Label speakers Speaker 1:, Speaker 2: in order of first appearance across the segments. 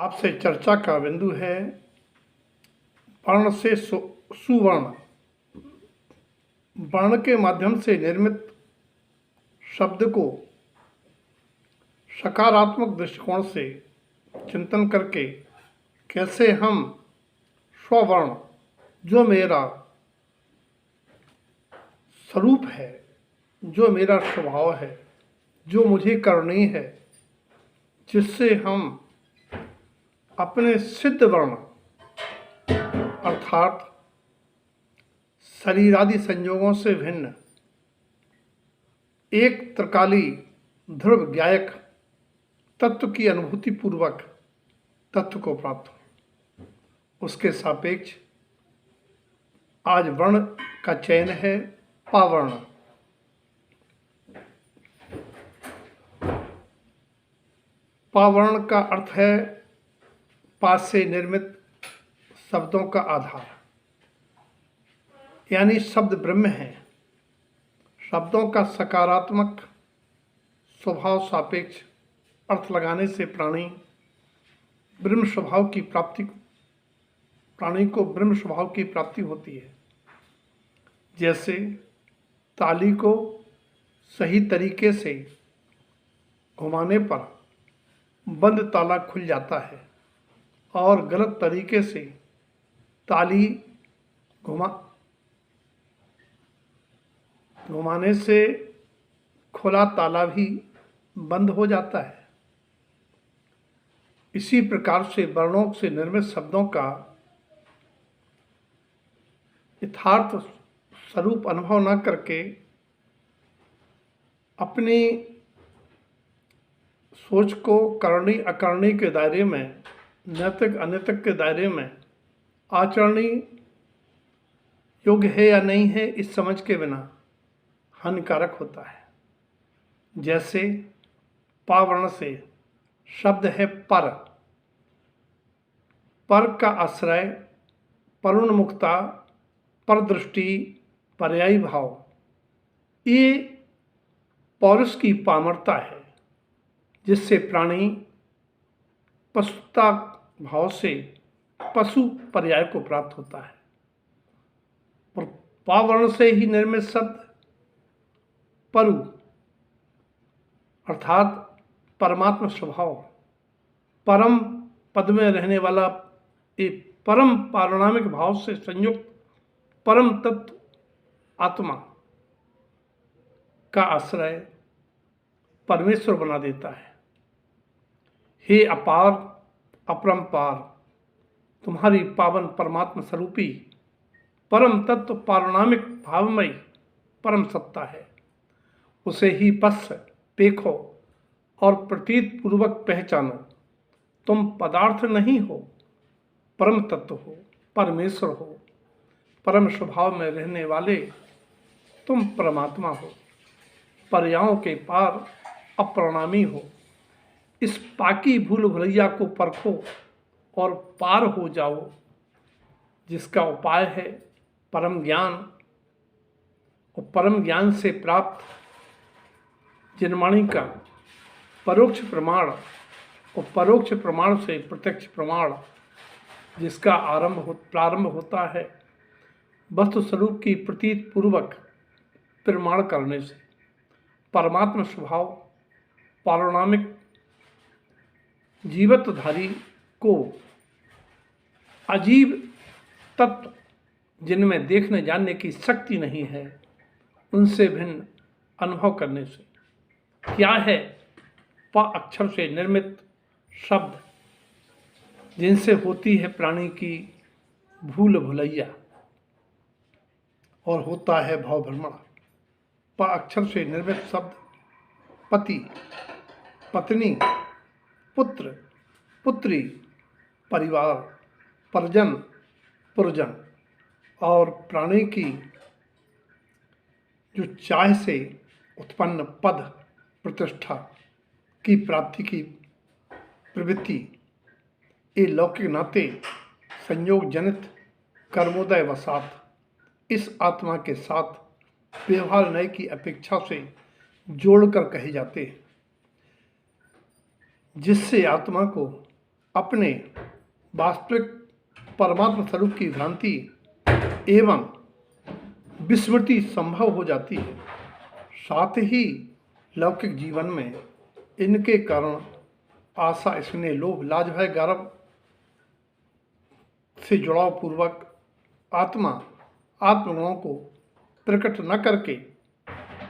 Speaker 1: आपसे चर्चा का बिंदु है वर्ण से सुवर्ण। वर्ण के माध्यम से निर्मित शब्द को सकारात्मक दृष्टिकोण से चिंतन करके कैसे हम स्ववर्ण, जो मेरा स्वरूप है, जो मेरा स्वभाव है, जो मुझे करनी है, जिससे हम अपने सिद्ध वर्ण अर्थात शरीरादि संयोगों से भिन्न एक त्रिकाली ध्रुव ज्ञायक तत्व की अनुभूति पूर्वक तत्व को प्राप्त हो। उसके सापेक्ष आज वर्ण का चयन है पावर्ण। पावर्ण का अर्थ है पास से निर्मित शब्दों का आधार, यानी शब्द ब्रह्म है। शब्दों का सकारात्मक स्वभाव सापेक्ष अर्थ लगाने से प्राणी को ब्रह्म स्वभाव की प्राप्ति होती है। जैसे ताली को सही तरीके से घुमाने पर बंद ताला खुल जाता है और गलत तरीके से ताली घुमाने से खुला ताला भी बंद हो जाता है। इसी प्रकार से वर्णों से निर्मित शब्दों का यथार्थ स्वरूप अनुभव न करके अपनी सोच को करनी अकरणी के दायरे में, नैतिक अनैतिक के दायरे में आचरणीय योग्य है या नहीं है इस समझ के बिना हानिकारक होता है। जैसे पावर्ण से शब्द है पर। पर का आश्रय परोन्मुखता, परदृष्टि, पर्यायी भाव, ये पौरुष की पामरता है जिससे प्राणी पशुता भाव से पशु पर्याय को प्राप्त होता है। और पावर्ण से ही निर्मित शब्द परु अर्थात परमात्मा स्वभाव, परम पद में रहने वाला एक परम पारिणामिक भाव से संयुक्त परम तत्व आत्मा का आश्रय परमेश्वर बना देता है। हे अपार अपरंपार, तुम्हारी पावन परमात्मा स्वरूपी परम तत्व पारिणामिक भावमयी परम सत्ता है। उसे ही बस देखो और प्रतीत पूर्वक पहचानो। तुम पदार्थ नहीं हो, परम तत्व हो, परमेश्वर हो, परम स्वभाव में रहने वाले तुम परमात्मा हो, पर्यायों के पार अप्रणामी हो। इस पाकी भूल भुलैया को परखो और पार हो जाओ, जिसका उपाय है परम ज्ञान। और परम ज्ञान से प्राप्त जिनवाणी का परोक्ष प्रमाण और परोक्ष प्रमाण से प्रत्यक्ष प्रमाण, जिसका प्रारंभ होता है वस्तु स्वरूप की प्रतीत पूर्वक प्रमाण करने से। परमात्मा स्वभाव पारिणामिक जीवत्वधारी को अजीब तत्व जिनमें देखने जानने की शक्ति नहीं है, उनसे भिन्न अनुभव करने से। क्या है प अक्षर से निर्मित शब्द जिनसे होती है प्राणी की भूल भुलैया और होता है भाव भ्रमण। प अक्षर से निर्मित शब्द पति, पत्नी, पुत्र, पुत्री, परिवार, परिजन, पुरजन और प्राणी की जो चाह से उत्पन्न पद प्रतिष्ठा की प्राप्ति की प्रवृत्ति, ये लौकिक नाते संयोग जनित कर्मोदय वसात इस आत्मा के साथ व्यवहार नय की अपेक्षा से जोड़कर कहे जाते हैं, जिससे आत्मा को अपने वास्तविक परमात्मा स्वरूप की भ्रांति एवं विस्मृति संभव हो जाती है। साथ ही लौकिक जीवन में इनके कारण आशा, स्नेह, लोभ, लाज, भय, गर्व से जुड़ाव पूर्वक आत्मगुणों को प्रकट न करके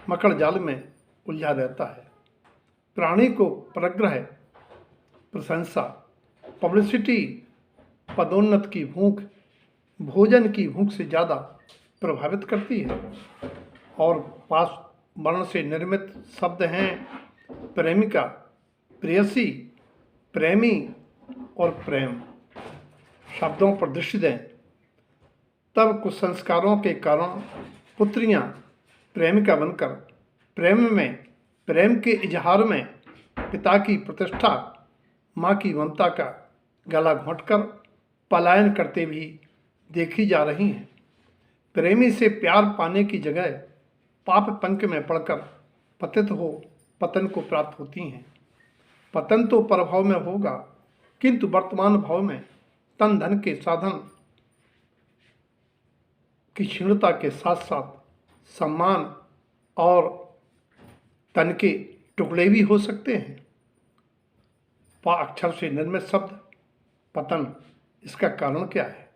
Speaker 1: मकड़ जाल में उलझा रहता है। प्राणी को परग्रह, प्रशंसा, पब्लिसिटी, पदोन्नत की भूख, भोजन की भूख से ज़्यादा प्रभावित करती है। और पास वर्ण से निर्मित शब्द हैं प्रेमिका, प्रेयसी, प्रेमी और प्रेम। शब्दों पर दृष्टि दें तब कुछ संस्कारों के कारण पुत्रियां प्रेमिका बनकर प्रेम के इजहार में पिता की प्रतिष्ठा, माँ की ममता का गला घोंटकर पलायन करते भी देखी जा रही हैं। प्रेमी से प्यार पाने की जगह पाप पंख में पड़कर पतन को प्राप्त होती हैं। पतन तो परभाव में होगा, किंतु वर्तमान भाव में तन धन के साधन की क्षीणता के साथ साथ सम्मान और तन के टुकड़े भी हो सकते हैं। पा अक्षर से निर्मित शब्द पतन, इसका कारण क्या है?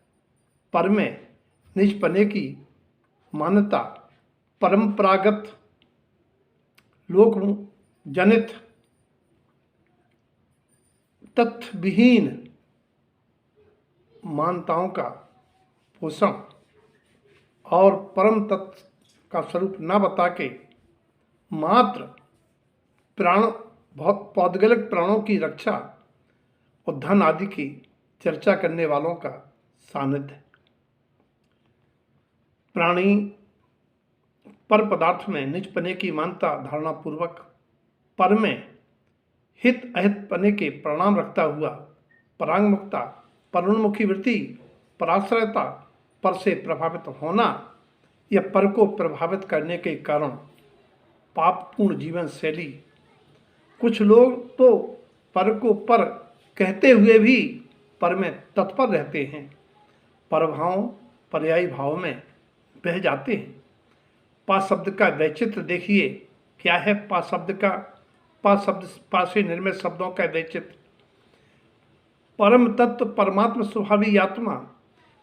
Speaker 1: पर में निज पने की मान्यता, परंपरागत लोक जनित तथ्य विहीन मान्यताओं का पोषण और परम तत्व का स्वरूप न बता के मात्र पौद्गलिक प्राणों की रक्षा और धन आदि की चर्चा करने वालों का सानिध्य। प्राणी पर पदार्थ में निज पने की मान्यता धारणा पूर्वक पर में हित अहित पने के परिणाम रखता हुआ परांगमुखता, परोन्मुखी वृत्ति, पराश्रयता, पर से प्रभावित होना या पर को प्रभावित करने के कारण पापपूर्ण जीवन शैली। कुछ लोग तो पर को पर कहते हुए भी पर में तत्पर रहते हैं, परभाव पर्यायी भाव में बह जाते हैं। पा शब्द का वैचित्र देखिए क्या है। पा से निर्मित शब्दों का वैचित्र। परम तत्व परमात्मा स्वभावी आत्मा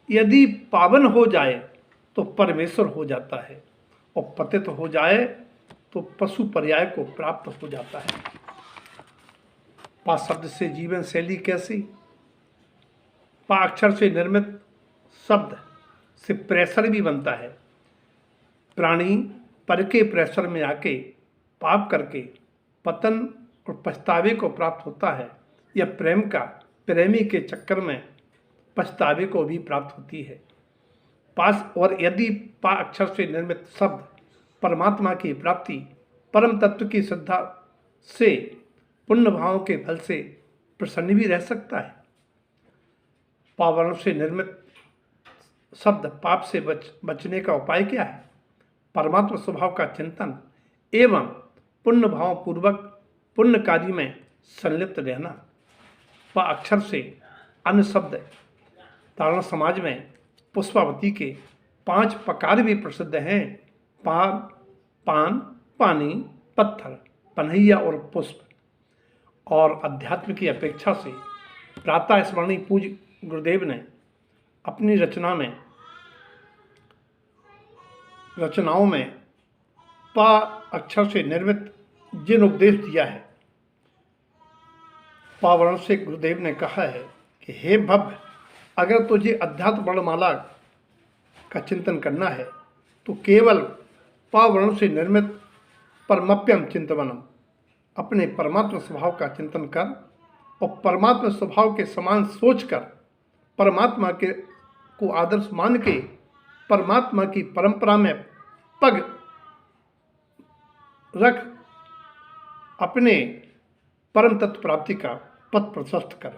Speaker 1: यदि पावन हो जाए तो परमेश्वर हो जाता है, और पतित हो जाए तो पशु पर्याय को प्राप्त हो जाता है। पा शब्द से जीवन शैली कैसी? पा अक्षर से निर्मित शब्द से प्रेशर भी बनता है। प्राणी पर के प्रेशर में आके पाप करके पतन और पछतावे को प्राप्त होता है, या प्रेमी के चक्कर में पछतावे को भी प्राप्त होती है। और यदि पा अक्षर से निर्मित शब्द परमात्मा की प्राप्ति, परम तत्व की श्रद्धा से पुण्य भावों के फल से प्रसन्न भी रह सकता है। पा वर्ण से निर्मित शब्द पाप से बचने का उपाय क्या है? परमात्मा स्वभाव का चिंतन एवं पुण्य भाव पूर्वक पुण्य कार्य में संलिप्त रहना। पा अक्षर से अन्य शब्द धारणा समाज में पुष्पावती के 5 प्रकार भी प्रसिद्ध हैं। पान, पानी, पत्थर, पनहैया और पुष्प। और अध्यात्म की अपेक्षा से प्रातः स्मरणीय पूज्य गुरुदेव ने अपनी रचनाओं में पा अक्षर से निर्मित जिन उपदेश दिया है, पा वर्ण से गुरुदेव ने कहा है कि हे भव्य, अगर तुझे अध्यात्म वर्णमाला का चिंतन करना है तो केवल पा वर्ण से निर्मित परमप्यम चिंतवनम, अपने परमात्मा स्वभाव का चिंतन कर और परमात्मा स्वभाव के समान सोचकर परमात्मा को आदर्श मान के परमात्मा की परंपरा में पग रख अपने परम तत्व प्राप्ति का पथ प्रशस्त कर।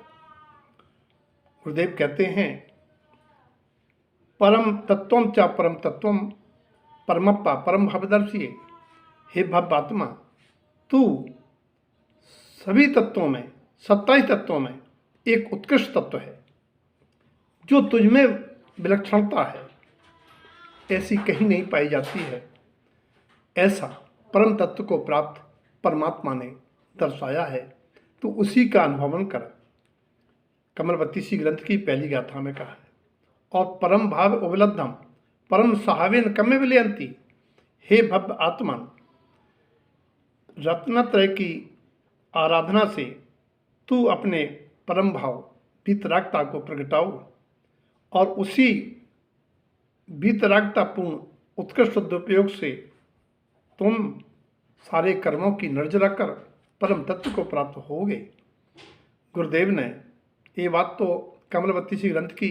Speaker 1: गुरुदेव कहते हैं, परम तत्वम च परम तत्वम परमप्पा परम भवदर्शी। हे भव्यात्मा, तू सभी तत्वों में, 27 तत्वों में एक उत्कृष्ट तत्व है जो तुझमें विलक्षणता है, ऐसी कहीं नहीं पाई जाती है। ऐसा परम तत्व को प्राप्त परमात्मा ने दर्शाया है, तो उसी का अनुभवन कर। कमलवतीसी ग्रंथ की पहली गाथा में कहा है, और परम भाव उपलब्धम परम सहावेन कम्य विलयंती। हे भव्य आत्मन, रत्नत्रय की आराधना से तू अपने परम भाव वीतरागता को प्रगटाओ, और उसी वीतरागतापूर्ण उत्कृष्ट सदुपयोग से तुम सारे कर्मों की निर्जरा कर परम तत्व को प्राप्त होगे। गुरुदेव ने ये बात तो कमलवतीसी ग्रंथ की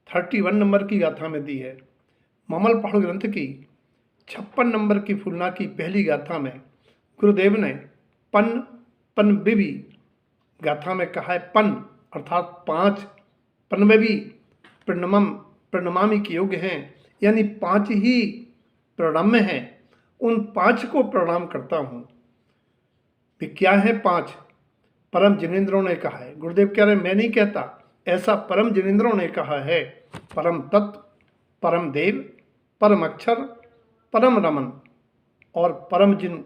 Speaker 1: 31 नंबर की गाथा में दी है। ममल पहाड़ ग्रंथ की 56 नंबर की फुलना की पहली गाथा में गुरुदेव ने पनबेबी गाथा में कहा है, पन अर्थात 5 पनबेबी प्रणमामि के योग्य हैं, यानी 5 ही प्रणम्य हैं। उन 5 को प्रणाम करता हूँ। वे क्या है 5? परम जिनेंद्रों ने कहा है। गुरुदेव कह रहे मैं नहीं कहता, ऐसा परम जिनेंद्रों ने कहा है। परम तत्व, परम देव, परम अक्षर, परम रमन और परम जिन,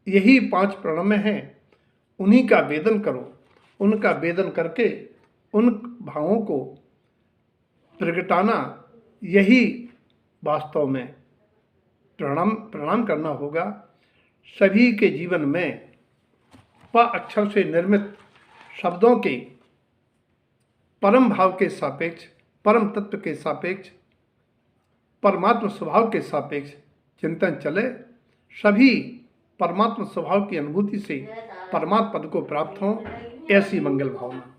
Speaker 1: यही 5 प्रणम्य हैं। उन्हीं का वेदन करो। उनका वेदन करके उन भावों को प्रगटाना, यही वास्तव में प्रणाम करना होगा। सभी के जीवन में प अक्षर से निर्मित शब्दों के परम भाव के सापेक्ष, परम तत्व के सापेक्ष, परमात्म स्वभाव के सापेक्ष चिंतन चले। सभी परमात्म स्वभाव की अनुभूति से परमात्म पद को प्राप्त हों, ऐसी मंगल भावना।